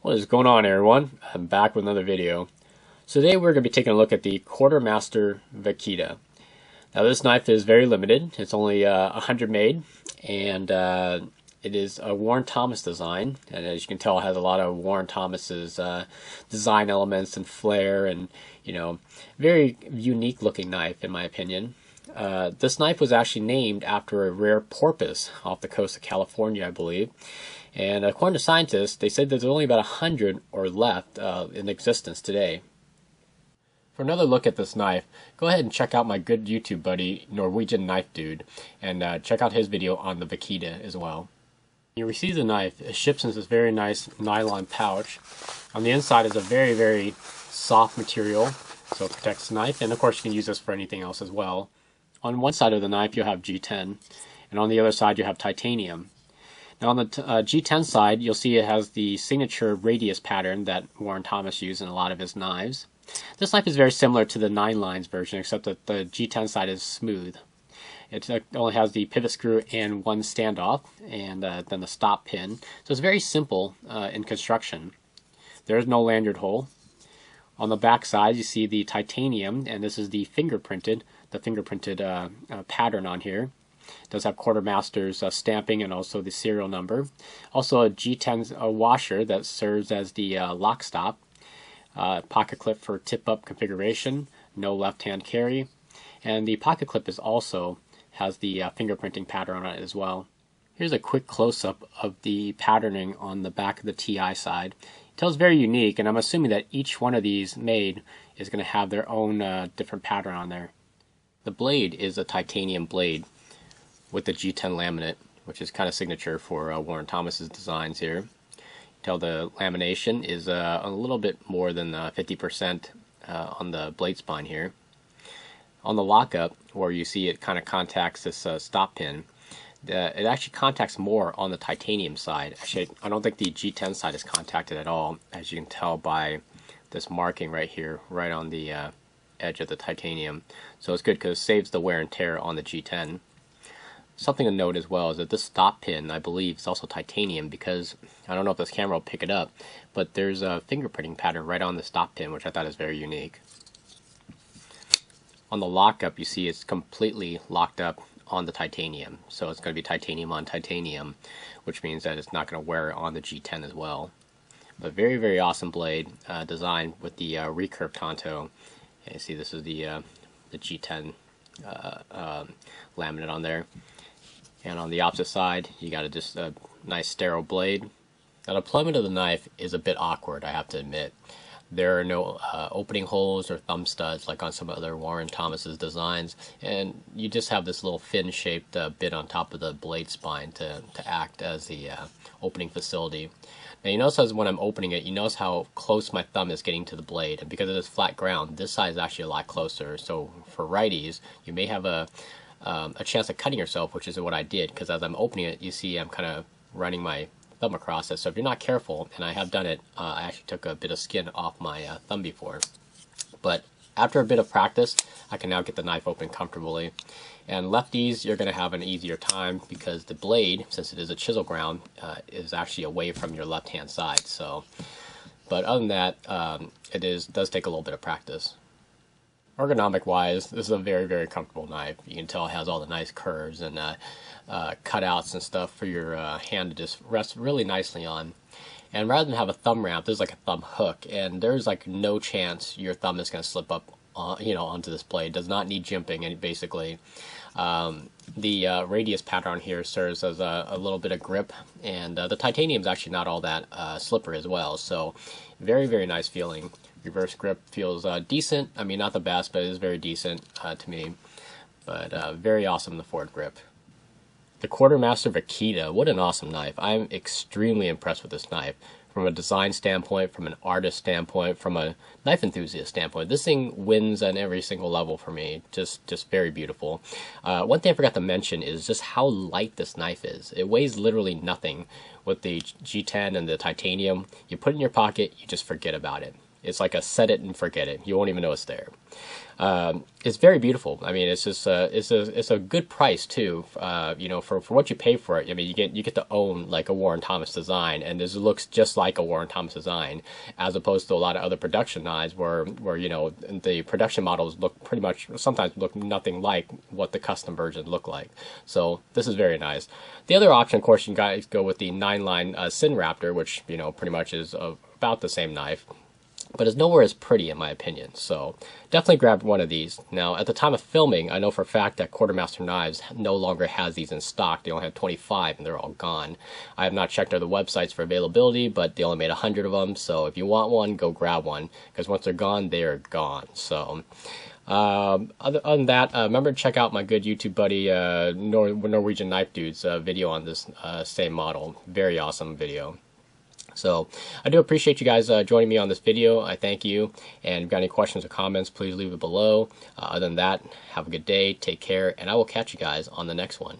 What is going on, everyone? I'm back with another video. So today we're going to be taking a look at the Quartermaster Vaquita. Now this knife is very limited. It's only 100 made, and it is a Warren Thomas design. And as you can tell, it has a lot of Warren Thomas's design elements and flair, and very unique looking knife in my opinion. This knife was actually named after a rare porpoise off the coast of California, I believe. And according to scientists, they said there's only about 100 or left in existence today. For another look at this knife, go ahead and check out my good YouTube buddy, Norwegian Knife Dude, and check out his video on the Vaquita as well. You receive the knife, it ships in this very nice nylon pouch. On the inside is a very, very soft material, so it protects the knife, and of course you can use this for anything else as well. On one side of the knife you'll have G10, and on the other side you have titanium. Now on the G10 side, you'll see it has the signature radius pattern that Warren Thomas used in a lot of his knives. This knife is very similar to the 9 lines version, except that the G10 side is smooth. It only has the pivot screw and one standoff, and then the stop pin. So it's very simple in construction. There is no lanyard hole. On the back side, you see the titanium, and this is the fingerprinted pattern on here. It does have Quartermaster's stamping and also the serial number. Also a G10 washer that serves as the lock stop. Pocket clip for tip-up configuration. No left-hand carry. And the pocket clip has the fingerprinting pattern on it as well. Here's a quick close-up of the patterning on the back of the TI side. It tells very unique, and I'm assuming that each one of these made is going to have their own different pattern on there. The blade is a titanium blade with the G10 laminate, which is kind of signature for Warren Thomas's designs here. You tell the lamination is a little bit more than 50% on the blade spine here. On the lockup, where you see it kind of contacts this stop pin, it actually contacts more on the titanium side. Actually, I don't think the G10 side is contacted at all, as you can tell by this marking right here, right on the edge of the titanium. So it's good because it saves the wear and tear on the G10. Something to note as well is that this stop pin, I believe, is also titanium, because I don't know if this camera will pick it up, but there's a fingerprinting pattern right on the stop pin, which I thought is very unique. On the lockup, you see it's completely locked up on the titanium, so it's going to be titanium on titanium, which means that it's not going to wear on the G10 as well. But very, very awesome blade, designed with the recurve Tonto. And you see this is the G10 laminate on there. And on the opposite side, you got just a nice sterile blade. Now, the deployment of the knife is a bit awkward, I have to admit. There are no opening holes or thumb studs like on some other Warren Thomas's designs, and you just have this little fin-shaped bit on top of the blade spine to act as the opening facility. Now you notice as when I'm opening it, you notice how close my thumb is getting to the blade, and because of this flat ground, this side is actually a lot closer. So for righties, you may have a chance of cutting yourself, which is what I did, because as I'm opening it, you see I'm kind of running my thumb across it. So if you're not careful, and I have done it, I actually took a bit of skin off my thumb before. But after a bit of practice, I can now get the knife open comfortably. And lefties, you're going to have an easier time because the blade, since it is a chisel ground, is actually away from your left-hand side. So, but other than that, it does take a little bit of practice. Ergonomic-wise, this is a very, very comfortable knife. You can tell it has all the nice curves and cutouts and stuff for your hand to just rest really nicely on. And rather than have a thumb ramp, there's like a thumb hook, and there's like no chance your thumb is going to slip up, onto this blade. It does not need jimping, and basically. The radius pattern here serves as a little bit of grip, and the titanium is actually not all that slippery as well. So very, very nice feeling. Reverse grip feels decent. I mean, not the best, but it is very decent to me. But very awesome in the forward grip. The Quartermaster Vaquita, what an awesome knife. I'm extremely impressed with this knife. From a design standpoint, from an artist standpoint, from a knife enthusiast standpoint, this thing wins on every single level for me. Just very beautiful. One thing I forgot to mention is just how light this knife is. It weighs literally nothing with the G10 and the titanium. You put it in your pocket, you just forget about it. It's like a set it and forget it. You won't even know it's there. It's very beautiful. I mean, it's just it's a good price too. You know, for what you pay for it. I mean, you get to own like a Warren Thomas design, and this looks just like a Warren Thomas design, as opposed to a lot of other production knives where you know the production models look pretty much sometimes look nothing like what the custom versions look like. So this is very nice. The other option, of course, you guys go with the 9-line Sin Raptor, which you know pretty much is about the same knife, but it's nowhere as pretty in my opinion. So definitely grab one of these. Now at the time of filming, I know for a fact that Quartermaster Knives no longer has these in stock. They only have 25 and they're all gone. I have not checked other websites for availability, but they only made 100 of them. So if you want one, go grab one, because once they're gone, they're gone. So other than that, remember to check out my good YouTube buddy Norwegian Knife Dude's video on this same model. Very awesome video. So I do appreciate you guys joining me on this video. I thank you. And if you've got any questions or comments, please leave it below. Other than that, have a good day, take care, and I will catch you guys on the next one.